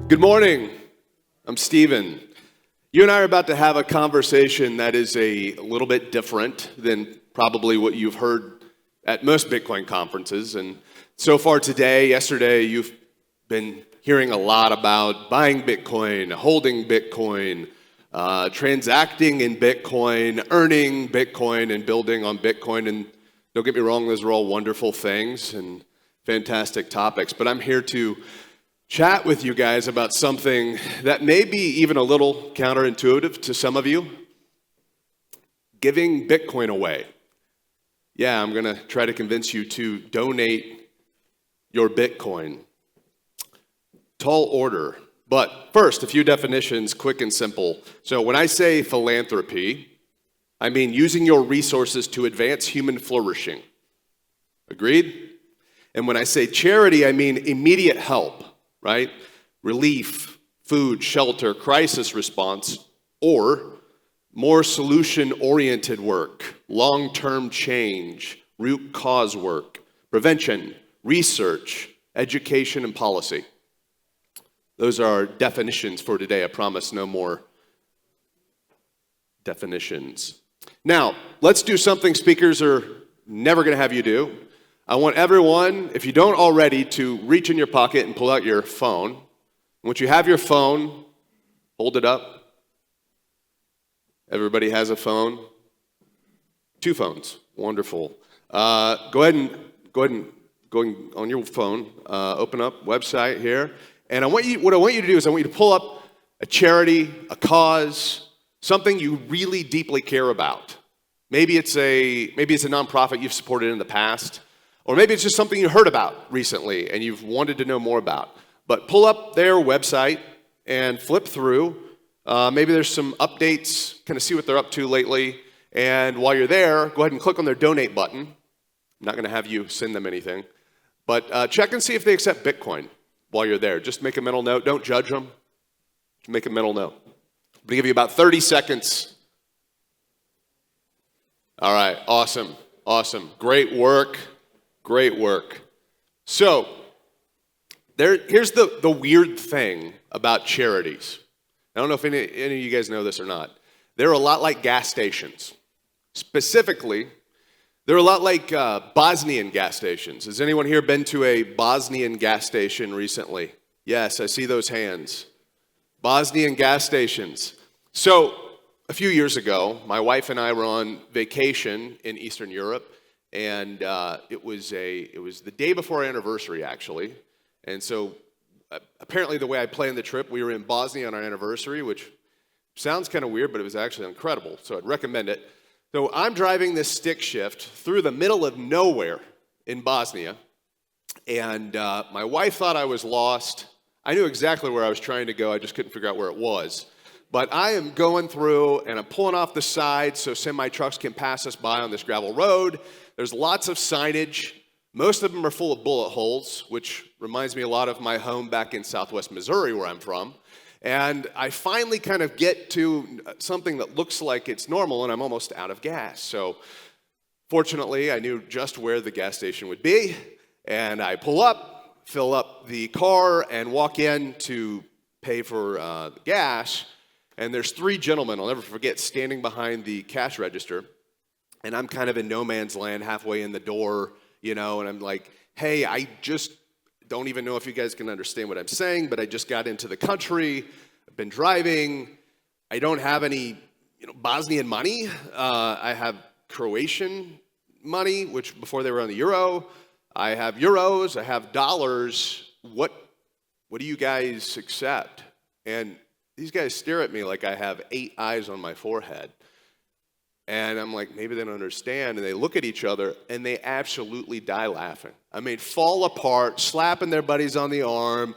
Good morning. I'm Steven. You and I are about to have a conversation that is a little bit different than probably what you've heard at most Bitcoin conferences. And so far today, yesterday, you've been hearing a lot about buying Bitcoin, holding Bitcoin, transacting in Bitcoin, earning Bitcoin, and building on Bitcoin. And don't get me wrong, those are all wonderful things and fantastic topics. But I'm here to chat with you guys about something that may be even a little counterintuitive to some of you. Giving Bitcoin away. Yeah, I'm going to try to convince you to donate your Bitcoin. Tall order. But first, a few definitions, quick and simple. So when I say philanthropy, I mean using your resources to advance human flourishing. Agreed? And when I say charity, I mean immediate help, right? Relief, food, shelter, crisis response, or more solution-oriented work, long-term change, root cause work, prevention, research, education, and policy. Those are our definitions for today. I promise no more definitions. Now, let's do something speakers are never going to have you do. I want everyone, if you don't already, to reach in your pocket and pull out your phone. Once you have your phone, hold it up. Everybody has a phone. 2 phones. Wonderful. Go ahead and on your phone, open up website here. And what I want you to do is I want you to pull up a charity, a cause, something you really deeply care about. Maybe it's a nonprofit you've supported in the past, or maybe it's just something you heard about recently and you've wanted to know more about. But pull up their website and flip through. Maybe there's some updates, kind of see what they're up to lately. And while you're there, go ahead and click on their donate button. I'm not going to have you send them anything. But check and see if they accept Bitcoin while you're there. Just make a mental note. Don't judge them. Just make a mental note. I'm going to give you about 30 seconds. All right. Awesome. Great work. So, here's the weird thing about charities. I don't know if any of you guys know this or not. They're a lot like gas stations. Specifically, they're a lot like Bosnian gas stations. Has anyone here been to a Bosnian gas station recently? Yes, I see those hands. Bosnian gas stations. So, a few years ago, my wife and I were on vacation in Eastern Europe, and it was the day before our anniversary, actually. And so, apparently the way I planned the trip, we were in Bosnia on our anniversary, which sounds kind of weird, but it was actually incredible, so I'd recommend it. So I'm driving this stick shift through the middle of nowhere in Bosnia, and my wife thought I was lost. I knew exactly where I was trying to go, I just couldn't figure out where it was. But I am going through, and I'm pulling off the side so semi-trucks can pass us by on this gravel road. There's lots of signage. Most of them are full of bullet holes, which reminds me a lot of my home back in southwest Missouri, where I'm from. And I finally kind of get to something that looks like it's normal, and I'm almost out of gas. So fortunately, I knew just where the gas station would be, and I pull up, fill up the car, and walk in to pay for the gas. And there's 3 gentlemen, I'll never forget, standing behind the cash register. And I'm kind of in no man's land, halfway in the door, and I'm like, hey, I just don't even know if you guys can understand what I'm saying, but I just got into the country, I've been driving, I don't have any, Bosnian money. I have Croatian money, which before they were on the euro. I have euros, I have dollars. What do you guys accept? And these guys stare at me like I have 8 eyes on my forehead. And I'm like, maybe they don't understand. And they look at each other, and they absolutely die laughing. I mean, fall apart, slapping their buddies on the arm,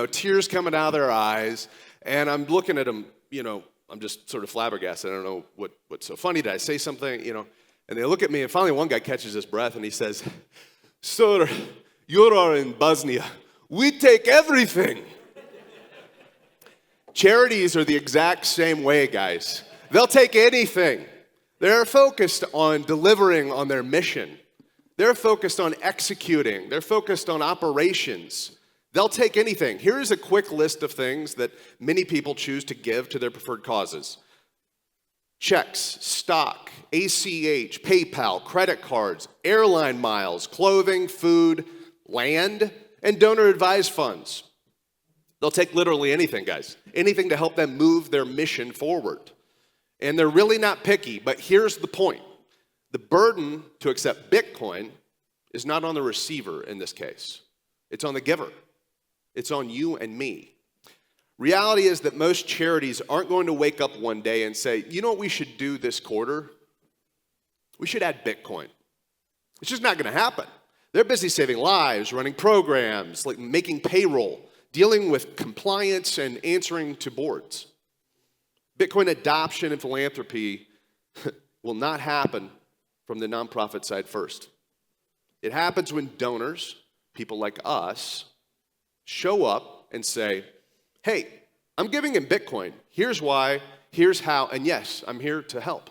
tears coming out of their eyes. And I'm looking at them, I'm just sort of flabbergasted. I don't know what's so funny. Did I say something, And they look at me, and finally one guy catches his breath, and he says, "Sir, you are in Bosnia. We take everything." Charities are the exact same way, guys. They'll take anything. They're focused on delivering on their mission. They're focused on executing. They're focused on operations. They'll take anything. Here is a quick list of things that many people choose to give to their preferred causes. Checks, stock, ACH, PayPal, credit cards, airline miles, clothing, food, land, and donor-advised funds. They'll take literally anything, guys. Anything to help them move their mission forward. And they're really not picky, but here's the point. The burden to accept Bitcoin is not on the receiver in this case. It's on the giver. It's on you and me. Reality is that most charities aren't going to wake up one day and say, you know what we should do this quarter? We should add Bitcoin. It's just not going to happen. They're busy saving lives, running programs, like making payroll, dealing with compliance and answering to boards. Bitcoin adoption and philanthropy will not happen from the nonprofit side first. It happens when donors, people like us, show up and say, hey, I'm giving in Bitcoin. Here's why, here's how, and yes, I'm here to help.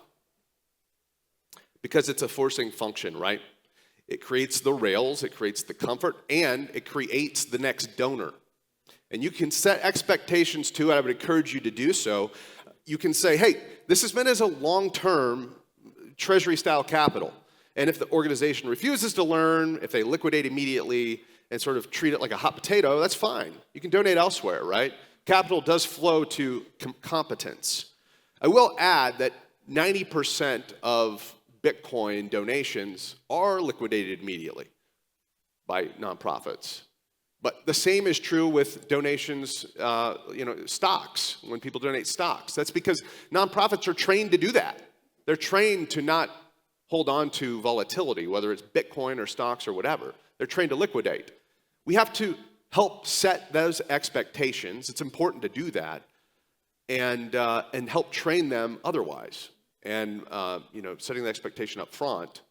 Because it's a forcing function, right? It creates the rails, it creates the comfort, and it creates the next donor. And you can set expectations too, and I would encourage you to do so. You can say, hey, this is meant as a long-term treasury-style capital. And if the organization refuses to learn, if they liquidate immediately and sort of treat it like a hot potato, that's fine. You can donate elsewhere, right? Capital does flow to competence. I will add that 90% of Bitcoin donations are liquidated immediately by nonprofits. But the same is true with donations, stocks, when people donate stocks. That's because nonprofits are trained to do that. They're trained to not hold on to volatility, whether it's Bitcoin or stocks or whatever. They're trained to liquidate. We have to help set those expectations. It's important to do that and help train them otherwise. And, setting the expectation up front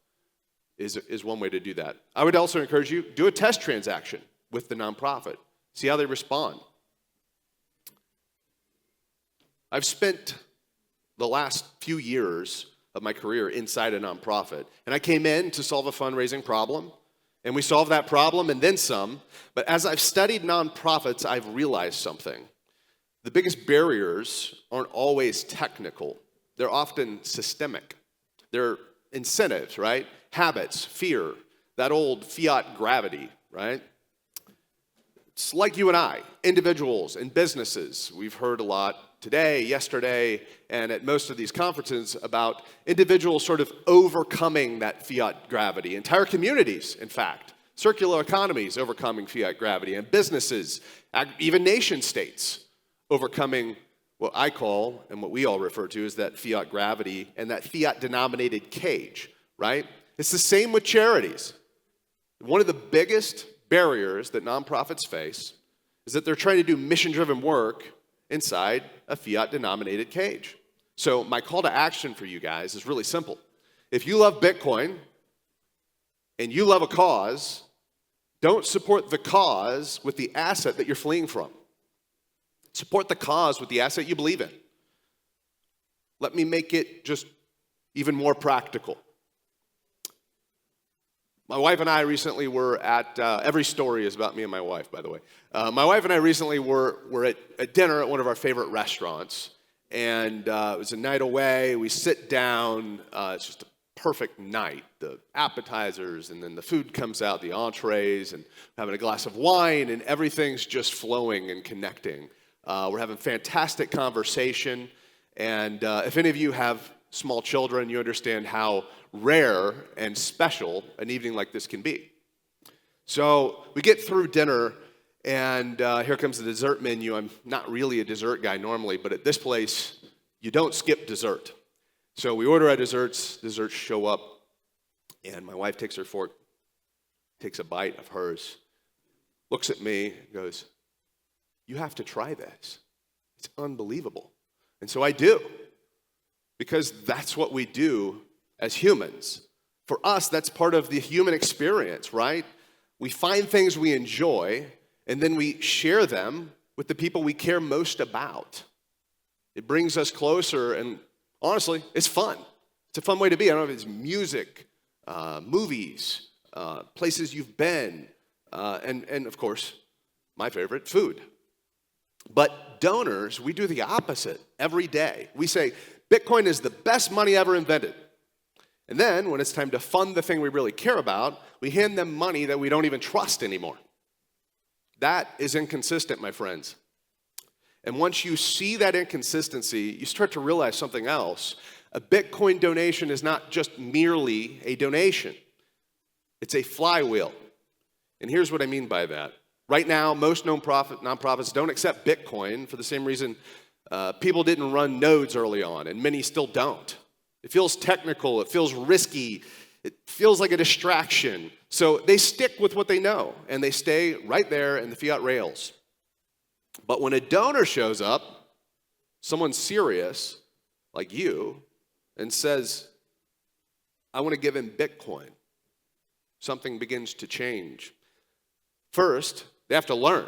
is one way to do that. I would also encourage you, do a test transaction with the nonprofit. See how they respond. I've spent the last few years of my career inside a nonprofit, and I came in to solve a fundraising problem, and we solved that problem and then some. But as I've studied nonprofits, I've realized something. The biggest barriers aren't always technical. They're often systemic. They're incentives, right? Habits, fear, that old Fiat gravity, right? It's like you and I, individuals and businesses. We've heard a lot today, yesterday, and at most of these conferences about individuals sort of overcoming that Fiat gravity. Entire communities, in fact, circular economies overcoming Fiat gravity, and businesses, even nation states, overcoming what I call, and what we all refer to as that Fiat gravity and that Fiat-denominated cage, right? It's the same with charities. One of the biggest barriers that nonprofits face is that they're trying to do mission-driven work inside a Fiat-denominated cage. So my call to action for you guys is really simple. If you love Bitcoin and you love a cause, don't support the cause with the asset that you're fleeing from. Support the cause with the asset you believe in. Let me make it just even more practical. My wife and I recently were at, every story is about me and my wife, by the way. My wife and I recently were at dinner at one of our favorite restaurants. And it was a night away. We sit down. It's just a perfect night. The appetizers, and then the food comes out, the entrees, and having a glass of wine, and everything's just flowing and connecting. We're having fantastic conversation. And if any of you have small children, you understand how rare and special an evening like this can be. So we get through dinner, and here comes the dessert menu. I'm not really a dessert guy normally, but at this place, you don't skip dessert. So we order our desserts show up, and my wife takes her fork, takes a bite of hers, looks at me, and goes, "You have to try this. It's unbelievable." And so I do, because that's what we do as humans. For us, that's part of the human experience, right? We find things we enjoy, and then we share them with the people we care most about. It brings us closer, and honestly, it's fun. It's a fun way to be. I don't know if it's music, movies, places you've been, and of course, My favorite, food. But donors, we do the opposite every day. We say, Bitcoin is the best money ever invented. And then, when it's time to fund the thing we really care about, we hand them money that we don't even trust anymore. That is inconsistent, my friends. And once you see that inconsistency, you start to realize something else. A Bitcoin donation is not just merely a donation. It's a flywheel. And here's what I mean by that. Right now, most nonprofits don't accept Bitcoin for the same reason people didn't run nodes early on, and many still don't. It feels technical, it feels risky, it feels like a distraction. So they stick with what they know, and they stay right there in the fiat rails. But when a donor shows up, someone serious, like you, and says, I want to give in Bitcoin, something begins to change. First, they have to learn,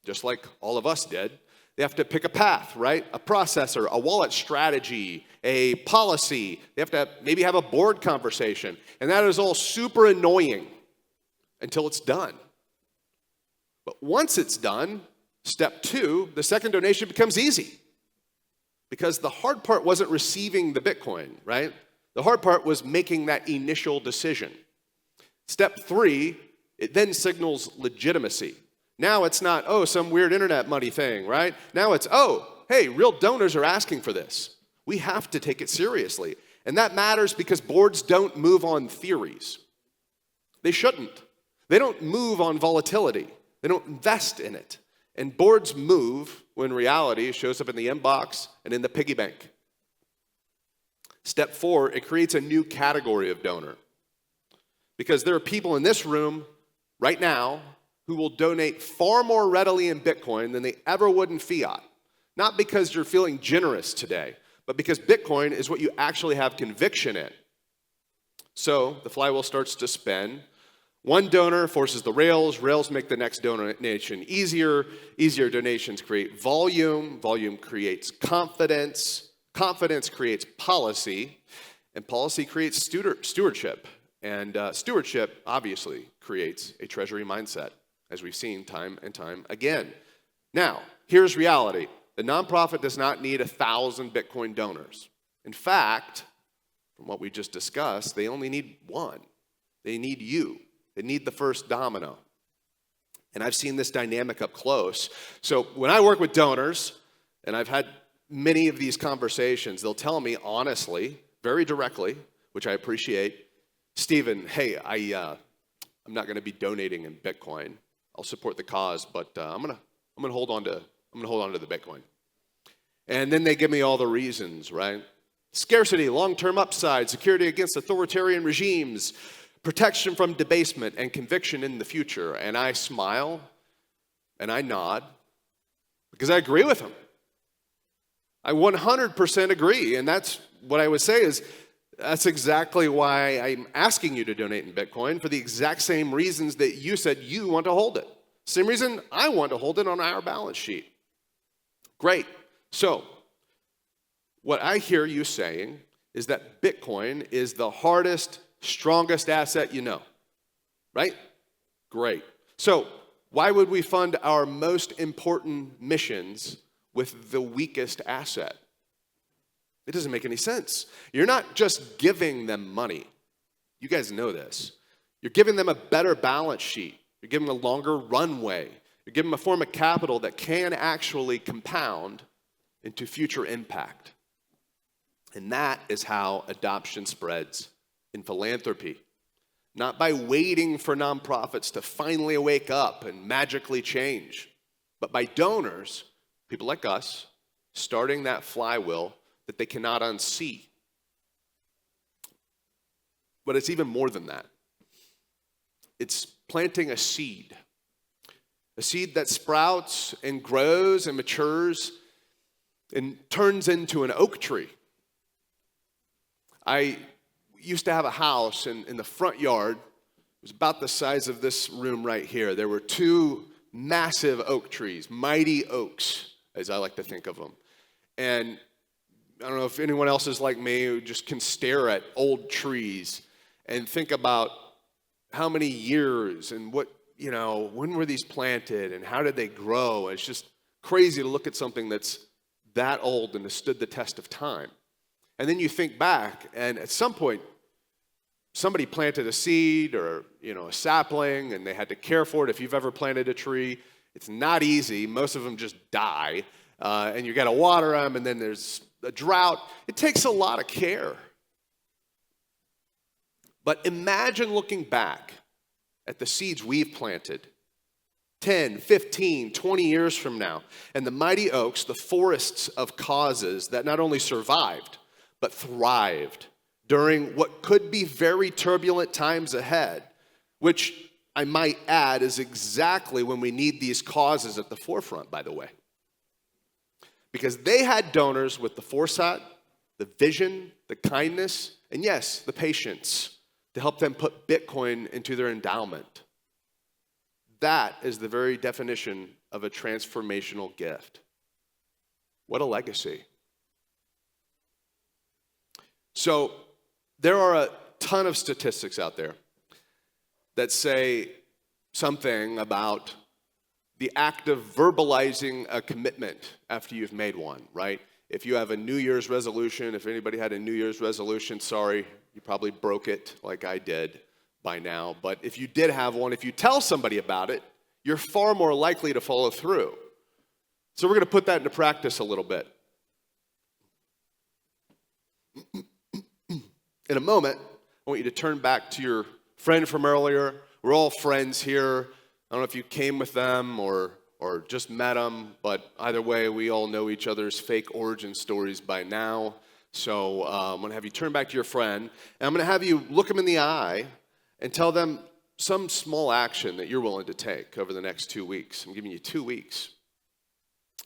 just like all of us did. They have to pick a path, right? A processor, a wallet strategy, a policy. They have to maybe have a board conversation. And that is all super annoying until it's done. But once it's done, step 2, the second donation becomes easy. Because the hard part wasn't receiving the Bitcoin, right? The hard part was making that initial decision. Step 3, it then signals legitimacy. Now it's not, oh, some weird internet money thing, right? Now it's, oh, hey, real donors are asking for this. We have to take it seriously. And that matters because boards don't move on theories. They shouldn't. They don't move on volatility. They don't invest in it. And boards move when reality shows up in the inbox and in the piggy bank. Step 4, it creates a new category of donor. Because there are people in this room right now who will donate far more readily in Bitcoin than they ever would in fiat. Not because you're feeling generous today, but because Bitcoin is what you actually have conviction in. So the flywheel starts to spin. One donor forces the rails. Rails make the next donation easier. Easier donations create volume. Volume creates confidence. Confidence creates policy. And policy creates stewardship. And stewardship, obviously, creates a treasury mindset, as we've seen time and time again. Now, here's reality. The nonprofit does not need 1,000 Bitcoin donors. In fact, from what we just discussed, they only need one. They need you. They need the first domino. And I've seen this dynamic up close. So when I work with donors, and I've had many of these conversations, they'll tell me honestly, very directly, which I appreciate, Stephen, hey, I'm not going to be donating in Bitcoin. I'll support the cause, but I'm gonna hold on to the Bitcoin. And then they give me all the reasons, right? Scarcity, long-term upside, security against authoritarian regimes, protection from debasement, and conviction in the future. And I smile and I nod because I agree with them. I 100% agree, and that's what I would say is that's exactly why I'm asking you to donate in Bitcoin, for the exact same reasons that you said you want to hold it. Same reason I want to hold it on our balance sheet. Great. So, what I hear you saying is that Bitcoin is the hardest, strongest asset you know, right? Great. So, why would we fund our most important missions with the weakest asset? It doesn't make any sense. You're not just giving them money. You guys know this. You're giving them a better balance sheet. You're giving them a longer runway. You're giving them a form of capital that can actually compound into future impact. And that is how adoption spreads in philanthropy. Not by waiting for nonprofits to finally wake up and magically change, but by donors, people like us, starting that flywheel that they cannot unsee. But it's even more than that. It's planting a seed that sprouts and grows and matures and turns into an oak tree. I used to have a house in the front yard. It was about the size of this room right here. There were 2 massive oak trees, mighty oaks, as I like to think of them. And I don't know if anyone else is like me who just can stare at old trees and think about how many years and what when were these planted and how did they grow? It's just crazy to look at something that's that old and has stood the test of time. And then you think back, and at some point, somebody planted a seed or, a sapling, and they had to care for it. If you've ever planted a tree, it's not easy. Most of them just die, and you got to water them, and then there's a drought. It takes a lot of care. But imagine looking back at the seeds we've planted 10, 15, 20 years from now, and the mighty oaks, the forests of causes that not only survived, but thrived during what could be very turbulent times ahead, which I might add is exactly when we need these causes at the forefront, by the way. Because they had donors with the foresight, the vision, the kindness, and yes, the patience to help them put Bitcoin into their endowment. That is the very definition of a transformational gift. What a legacy. So there are a ton of statistics out there that say something about the act of verbalizing a commitment after you've made one, right? If you have a New Year's resolution, if anybody had a New Year's resolution, sorry, you probably broke it like I did by now. But if you did have one, if you tell somebody about it, you're far more likely to follow through. So we're going to put that into practice a little bit. In a moment, I want you to turn back to your friend from earlier. We're all friends here. I don't know if you came with them or just met them, but either way, we all know each other's fake origin stories by now. So I'm going to have you turn back to your friend, and I'm going to have you look them in the eye and tell them some small action that you're willing to take over the next 2 weeks. I'm giving you 2 weeks.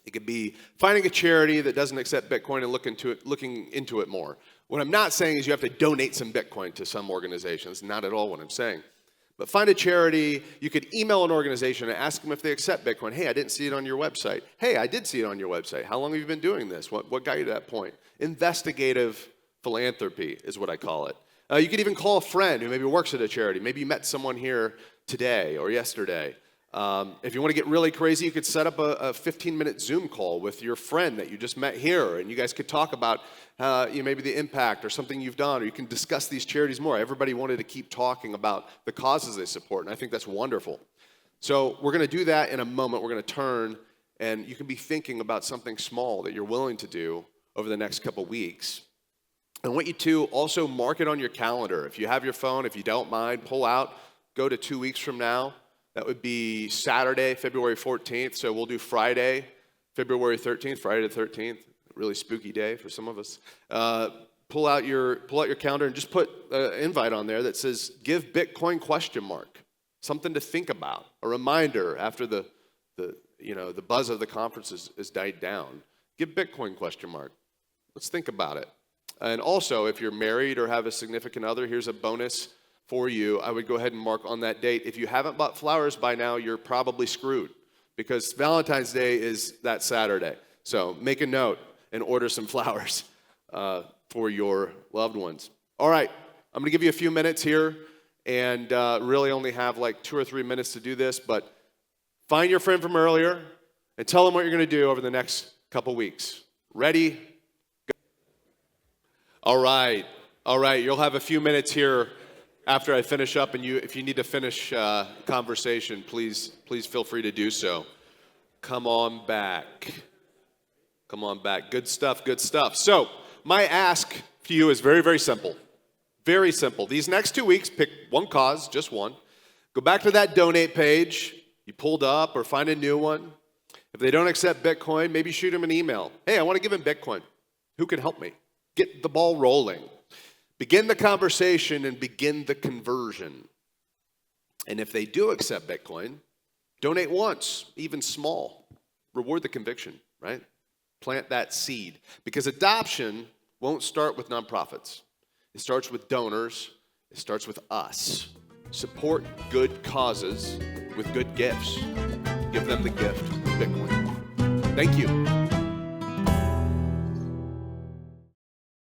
It could be finding a charity that doesn't accept Bitcoin and looking into it more. What I'm not saying is you have to donate some Bitcoin to some organizations. Not at all what I'm saying. But find a charity. You could email an organization and ask them if they accept Bitcoin. Hey, I didn't see it on your website. Hey, I did see it on your website. How long have you been doing this? What got you to that point? Investigative philanthropy is what I call it. You could even call a friend who maybe works at a charity. Maybe you met someone here today or yesterday. If you want to get really crazy, you could set up a 15-minute Zoom call with your friend that you just met here, and you guys could talk about maybe the impact or something you've done, or you can discuss these charities more. Everybody wanted to keep talking about the causes they support, and I think that's wonderful. So we're going to do that in a moment. We're going to turn, and you can be thinking about something small that you're willing to do over the next couple weeks. I want you to also mark it on your calendar. If you have your phone, if you don't mind, pull out, go to 2 weeks from now. That would be Saturday, February 14th. So we'll do Friday, February 13th, Friday the 13th. Really spooky day for some of us. Pull out your calendar and just put an invite on there that says "Give Bitcoin?" Something to think about. A reminder after the buzz of the conference is died down. Give Bitcoin ? Let's think about it. And also, if you're married or have a significant other, here's a bonus for you. I would go ahead and mark on that date. If you haven't bought flowers by now, you're probably screwed because Valentine's Day is that Saturday. So make a note and order some flowers for your loved ones. All right, I'm going to give you a few minutes here and really only have like 2 or 3 minutes to do this, but find your friend from earlier and tell them what you're going to do over the next couple weeks. Ready? Go. All right. You'll have a few minutes here after I finish up, and if you need to finish conversation, please feel free to do so. Come on back. Good stuff. So my ask to you is very, very simple. Very simple. These next 2 weeks, pick one cause, just one. Go back to that donate page you pulled up or find a new one. If they don't accept Bitcoin, maybe shoot them an email. Hey, I want to give them Bitcoin. Who can help me? Get the ball rolling. Begin the conversation and begin the conversion. And if they do accept Bitcoin, donate once, even small. Reward the conviction, right? Plant that seed. Because adoption won't start with nonprofits. It starts with donors. It starts with us. Support good causes with good gifts. Give them the gift of Bitcoin. Thank you.